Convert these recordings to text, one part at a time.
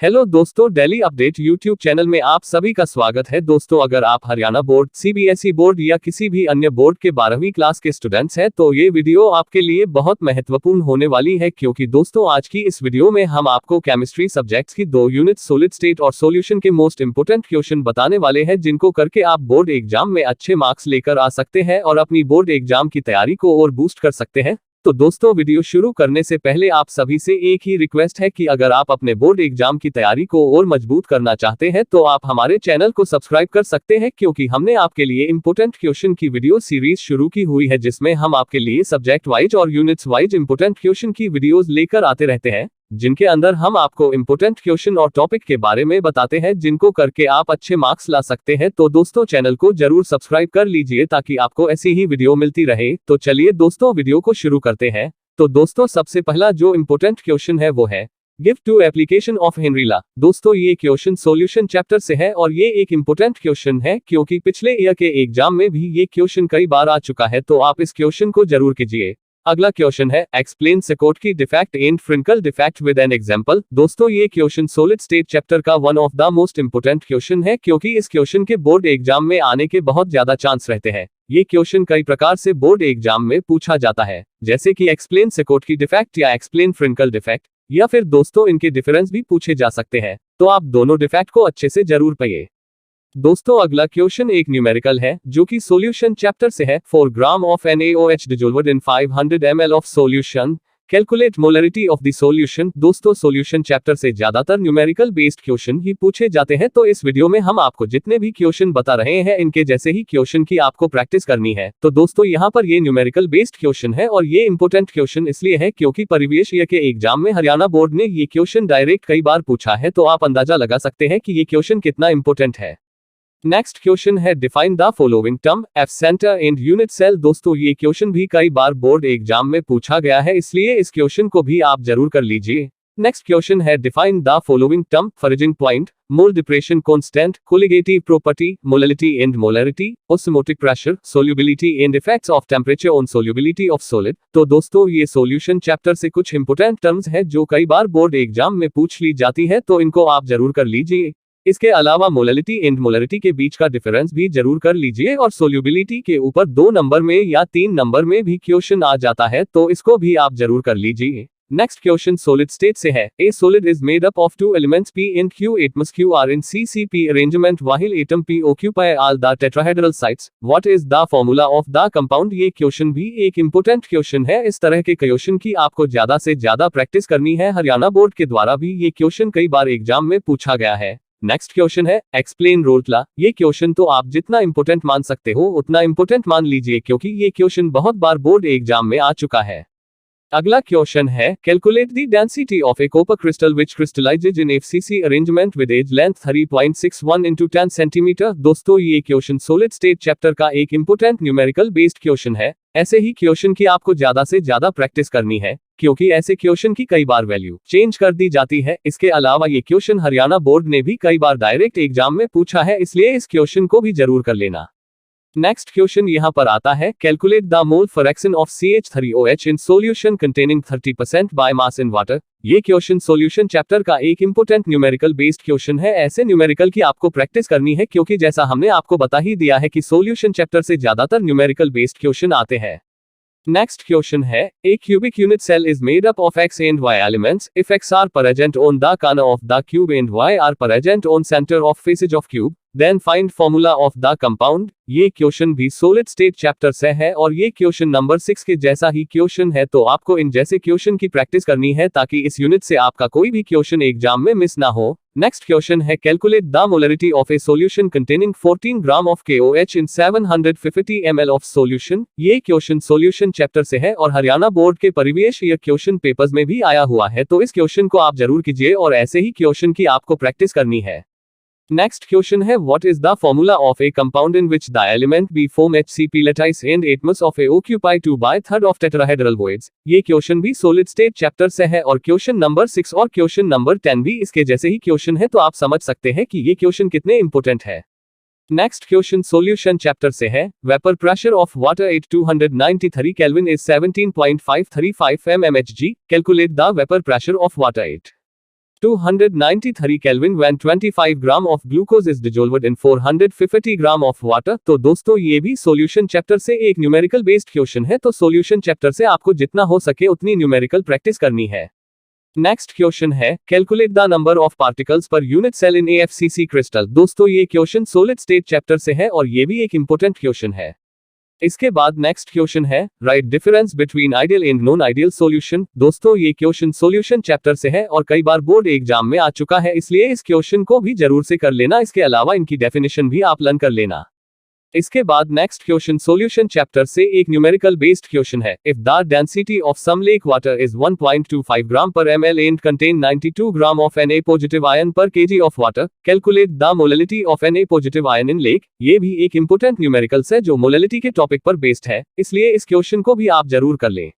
Hello दोस्तों, daily update YouTube channel में आप सभी का स्वागत है। दोस्तों, अगर आप हरियाणा बोर्ड, सीबीएसई बोर्ड या किसी भी अन्य बोर्ड के 12वीं क्लास के स्टूडेंट्स हैं तो ये वीडियो आपके लिए बहुत महत्वपूर्ण होने वाली है, क्योंकि दोस्तों आज की इस वीडियो में हम आपको केमिस्ट्री सब्जेक्ट्स की 2 यूनिट सॉलिड स्टेट और सॉल्यूशन के मोस्ट इंपोर्टेंट क्वेश्चन बताने वाले हैं, जिनको करके आप बोर्ड एग्जाम में अच्छे मार्क्स लेकर आ सकते हैं और अपनी बोर्ड एग्जाम की तैयारी को और बूस्ट कर सकते हैं। तो दोस्तों, वीडियो शुरू करने से पहले आप सभी से एक ही रिक्वेस्ट है कि अगर आप अपने बोर्ड एग्जाम की तैयारी को और मजबूत करना चाहते हैं तो आप हमारे चैनल को सब्सक्राइब कर सकते हैं, क्योंकि हमने आपके लिए इंपोर्टेंट क्वेश्चन की वीडियो सीरीज शुरू की हुई है, जिसमें हम आपके लिए सब्जेक्ट वाइज और यूनिट्स वाइज इंपोर्टेंट क्वेश्चन की वीडियोज लेकर आते रहते हैं, जिनके अंदर हम आपको इंपोर्टेंट क्वेश्चन और टॉपिक के बारे में बताते हैं, जिनको करके आप अच्छे मार्क्स ला सकते हैं। तो दोस्तों, चैनल को जरूर सब्सक्राइब कर लीजिए ताकि आपको ऐसी ही वीडियो मिलती रहे। तो चलिए दोस्तों, वीडियो को शुरू करते हैं। तो दोस्तों, सबसे पहला जो इंपोर्टेंट क्वेश्चन है वो है give two application of Henry law. दोस्तों, ये क्वेश्चन सॉल्यूशन चैप्टर से है और ये एक इंपोर्टेंट क्वेश्चन है, क्योंकि पिछले ईयर के एग्जाम में भी ये क्वेश्चन कई बार आ चुका है, तो आप इस क्वेश्चन को जरूर कीजिए। अगला क्वेश्चन है explain Schottky defect and Frenkel defect with an example. दोस्तों, ये क्वेश्चन सॉलिड स्टेट चैप्टर का one of the most important question है, क्योंकि इस क्वेश्चन के बोर्ड एग्जाम में आने के बहुत ज्यादा चांस रहते हैं। ये क्वेश्चन कई प्रकार से बोर्ड एग्जाम में पूछा जाता है, जैसे कि एक्सप्लेन सिकोट्की डिफेक्ट या एक्सप्लेन फ्रिंकल डिफेक्ट, या फिर दोस्तों इनके डिफरेंस भी पूछे जा सकते हैं, तो आप दोनों डिफेक्ट को अच्छे से जरूर पढ़िए। दोस्तों, अगला क्वेश्चन एक न्यूमेरिकल है, जो कि सॉल्यूशन चैप्टर से है। 4 gram of NaOH dissolved in 500 ml of solution, calculate molarity of the solution. दोस्तों, सॉल्यूशन चैप्टर से ज्यादातर न्यूमेरिकल बेस्ड क्वेश्चन ही पूछे जाते हैं, तो इस वीडियो में हम आपको जितने भी क्वेश्चन बता रहे हैं, इनके जैसे ही क्वेश्चन की आपको प्रैक्टिस करनी है। तो दोस्तों, यहाँ पर ये न्यूमेरिकल बेस्ड क्वेश्चन है और ये इंपोर्टेंट क्वेश्चन इसलिए है क्योंकि प्रीवियस ईयर के एग्जाम में हरियाणा बोर्ड ने ये क्वेश्चन डायरेक्ट कई बार पूछा है, तो आप अंदाजा लगा सकते हैं कि ये क्वेश्चन कितना इंपोर्टेंट है। नेक्स्ट क्वेश्चन है define the following term F centre and unit cell. दोस्तों, ये क्वेश्चन भी कई बार बोर्ड एग्जाम में पूछा गया है, इसलिए इस क्वेश्चन को भी आप जरूर कर लीजिए। नेक्स्ट क्वेश्चन है define the following term freezing point, mole depression constant, colligative property, molarity and molarity, osmotic pressure, solubility and effects of temperature on solubility of solid. तो दोस्तों, ये सॉल्यूशन चैप्टर से कुछ इंपोर्टेंट टर्म्स है जो कई बार board exam में पूछ ली जाती है, तो इनको आप जरूर कर लीजिए। इसके अलावा मोलरिटी एंड मोलरिटी के बीच का डिफरेंस भी जरूर कर लीजिए, और सोल्यूबिलिटी के ऊपर 2 नंबर में या 3 नंबर में भी क्वेश्चन आ जाता है, तो इसको भी आप जरूर कर लीजिए। नेक्स्ट क्वेश्चन सॉलिड स्टेट से है। ए solid is made up of 2 elements P and Q. atoms Q are in CCP arrangement while atom P occupy all the tetrahedral sites. What is the formula of the compound? ये question भी एक important question है। इस तरह के question की आपको ज्यादा से ज्यादा प्रैक्टिस करनी है। हरियाणा बोर्ड के द्वारा भी ये क्वेश्चन कई बार एग्जाम में पूछा गया है। नेक्स्ट क्वेश्चन है एक्सप्लेन रोल्स लॉ। ये क्वेश्चन तो आप जितना इंपोर्टेंट मान सकते हो उतना इंपोर्टेंट मान लीजिए, क्योंकि ये क्वेश्चन बहुत बार बोर्ड एग्जाम में आ चुका है। अगला क्वेश्चन है calculate the density of a copper crystal which crystallises in FCC arrangement with edge length 3.61 × 10 centimetre. दोस्तों, ये क्वेश्चन सॉलिड स्टेट चैप्टर का एक इंपोर्टेंट न्यूमेरिकल बेस्ड क्वेश्चन है। ऐसे ही क्वेश्चन की आपको ज्यादा से ज्यादा प्रैक्टिस करनी है, क्योंकि ऐसे क्वेश्चन की कई बार वैल्यू चेंज कर दी जाती है। इसके अलावा ये क्वेश्चन हरियाणा बोर्ड ने भी कई बार डायरेक्ट एग्जाम में पूछा है, इसलिए इस क्वेश्चन को भी जरूर कर लेना। नेक्स्ट क्वेश्चन यहाँ पर आता है calculate the mole fraction of CH3OH in solution containing 30% by mass in water. ये क्वेश्चन सॉल्यूशन चैप्टर का एक इंपोर्टेंट न्यूमेरिकल बेस्ड क्वेश्चन है। ऐसे न्यूमेरिकल की आपको प्रैक्टिस करनी है, क्योंकि जैसा हमने आपको बता ही दिया है कि सॉल्यूशन चैप्टर से ज्यादातर न्यूमेरिकल बेस्ड क्वेश्चन आते हैं। नेक्स्ट क्वेश्चन है a cubic unit cell is made up of X and Y elements if X are present on the corner of the cube and Y are present on centre of faces of cube, then find formula of the compound. ये question भी solid state chapter से है और ये question number 6 के जैसा ही question है, तो आपको इन जैसे क्वेश्चन की प्रैक्टिस करनी है ताकि इस यूनिट से आपका कोई भी क्वेश्चन एग्जाम में मिस ना हो। नेक्स्ट क्वेश्चन है calculate the molarity of A solution containing 14 gram of KOH in 750 ml of solution. ये क्वेश्चन सॉल्यूशन चैप्टर से है और हरियाणा बोर्ड के प्रीवियस ईयर क्वेश्चन पेपर्स में भी आया हुआ है, तो इस क्वेश्चन को आप जरूर कीजिए और ऐसे ही क्वेश्चन की आपको प्रैक्टिस करनी है। नेक्स्ट क्वेश्चन है what is the formula of a compound in which the element B form HCP lattice and atoms of A occupy 2/3 of tetrahedral voids। ये क्वेश्चन भी सॉलिड स्टेट चैप्टर से है और क्वेश्चन नंबर 6 और question number 10 भी इसके जैसे ही question है, तो आप समझ सकते हैं कि ये क्वेश्चन कितने इंपोर्टेंट है। नेक्स्ट क्वेश्चन सॉल्यूशन चैप्टर से है vapour pressure of water at 293 kelvin is 17.535 mmHg। Calculate the vapour pressure of water at 293 Kelvin when 25 gram of glucose is dissolved in 450 gram of water. तो दोस्तों ये भी solution chapter से एक numerical based question है, तो solution chapter से आपको जितना हो सके उतनी न्यूमेरिकल प्रैक्टिस करनी है। नेक्स्ट क्वेश्चन है, calculate the number of particles per unit cell in AFCC crystal. दोस्तों ये क्वेश्चन सॉलिड स्टेट चैप्टर से है और ये भी एक इंपॉर्टेंट क्वेश्चन है। इसके बाद नेक्स्ट क्वेश्चन है, right difference between ideal and non ideal solution. दोस्तों ये क्वेश्चन सॉल्यूशन चैप्टर से है और कई बार बोर्ड एग्जाम में आ चुका है, इसलिए इस क्वेश्चन को भी जरूर से कर लेना। इसके अलावा इनकी डेफिनेशन भी आप लर्न कर लेना। इसके बाद नेक्स्ट क्वेश्चन सॉल्यूशन चैप्टर से एक न्यूमेरिकल बेस्ड क्वेश्चन है, if the density of some lake water is 1.25 gram per ml and contain 92 gram of Na positive ion per kg of water, calculate the molality of Na positive ion in lake. ये भी एक important numericals है जो molality के topic पर based है, इसलिए इस क्वेश्चन को भी आप जरूर कर लें।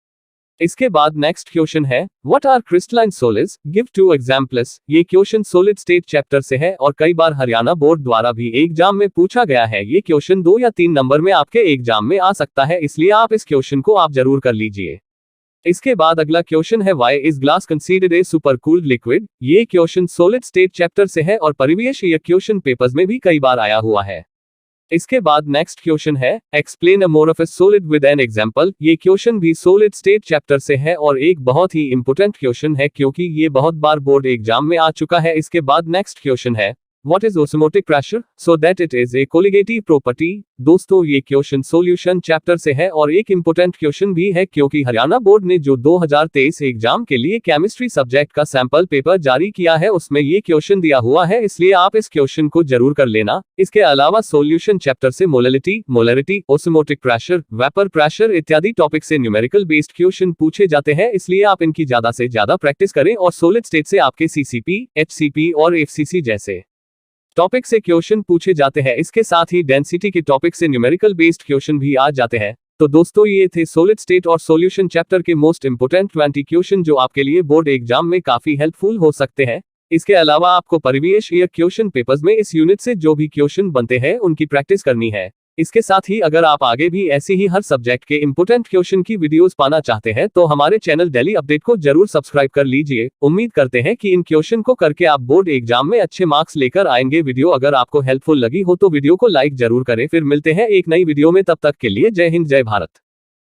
इसके बाद नेक्स्ट क्वेश्चन है, what are crystalline solids, give 2 examples. ये क्वेश्चन सॉलिड स्टेट चैप्टर से है और कई बार हरियाणा बोर्ड द्वारा भी एग्जाम में पूछा गया है। ये क्वेश्चन 2 या 3 नंबर में आपके एग्जाम में आ सकता है, इसलिए आप इस क्वेश्चन को आप जरूर कर लीजिए। इसके बाद अगला क्वेश्चन है, why is glass considered A super cooled liquid. ये क्वेश्चन सॉलिड स्टेट चैप्टर से है और परिवेश ये क्वेश्चन पेपर्स में भी कई बार आया हुआ है। इसके बाद नेक्स्ट क्वेश्चन है, explain amorphous solid with an example. ये क्वेश्चन भी सॉलिड स्टेट चैप्टर से है और एक बहुत ही इंपॉर्टेंट क्वेश्चन है क्योंकि ये बहुत बार बोर्ड एग्जाम में आ चुका है। इसके बाद नेक्स्ट क्वेश्चन है, what is osmotic pressure so that it is a colligative property. दोस्तों ये क्वेश्चन सॉल्यूशन चैप्टर से है और एक इंपॉर्टेंट क्वेश्चन भी है क्योंकि हरियाणा बोर्ड ने जो 2023 एग्जाम के लिए केमिस्ट्री सब्जेक्ट का सैंपल पेपर जारी किया है उसमें ये क्वेश्चन दिया हुआ है, इसलिए आप इस क्वेश्चन को जरूर कर लेना। इसके अलावा सॉल्यूशन चैप्टर से molality, molarity, osmotic pressure, vapour pressure इत्यादि टॉपिक से न्यूमेरिकल बेस्ड क्वेश्चन पूछे जाते हैं, इसलिए आप इनकी ज्यादा से ज्यादा प्रैक्टिस करें और सॉलिड स्टेट से आपके CCP, HCP और FCC जैसे टॉपिक से क्वेश्चन पूछे जाते हैं। इसके साथ ही डेंसिटी के टॉपिक से न्यूमेरिकल बेस्ड क्वेश्चन भी आ जाते हैं। तो दोस्तों ये थे सॉलिड स्टेट और सॉल्यूशन चैप्टर के मोस्ट इंपोर्टेंट 20 क्वेश्चन जो आपके लिए बोर्ड एग्जाम में काफी हेल्पफुल हो सकते हैं। इसके अलावा आपको परिवेश या क्वेश्चन पेपर्स में इस यूनिट से जो भी क्वेश्चन बनते हैं उनकी प्रैक्टिस करनी है। इसके साथ ही अगर आप आगे भी ऐसी ही हर सब्जेक्ट के इंपोर्टेंट क्वेश्चन की वीडियोस पाना चाहते हैं तो हमारे चैनल डेली अपडेट को जरूर सब्सक्राइब कर लीजिए। उम्मीद करते हैं कि इन क्वेश्चन को करके आप बोर्ड एग्जाम में अच्छे मार्क्स लेकर आएंगे। वीडियो अगर आपको हेल्पफुल लगी हो तो वीडियो को लाइक जरूर करें। फिर मिलते हैं एक नई वीडियो में, तब तक के लिए जय हिंद, जय भारत।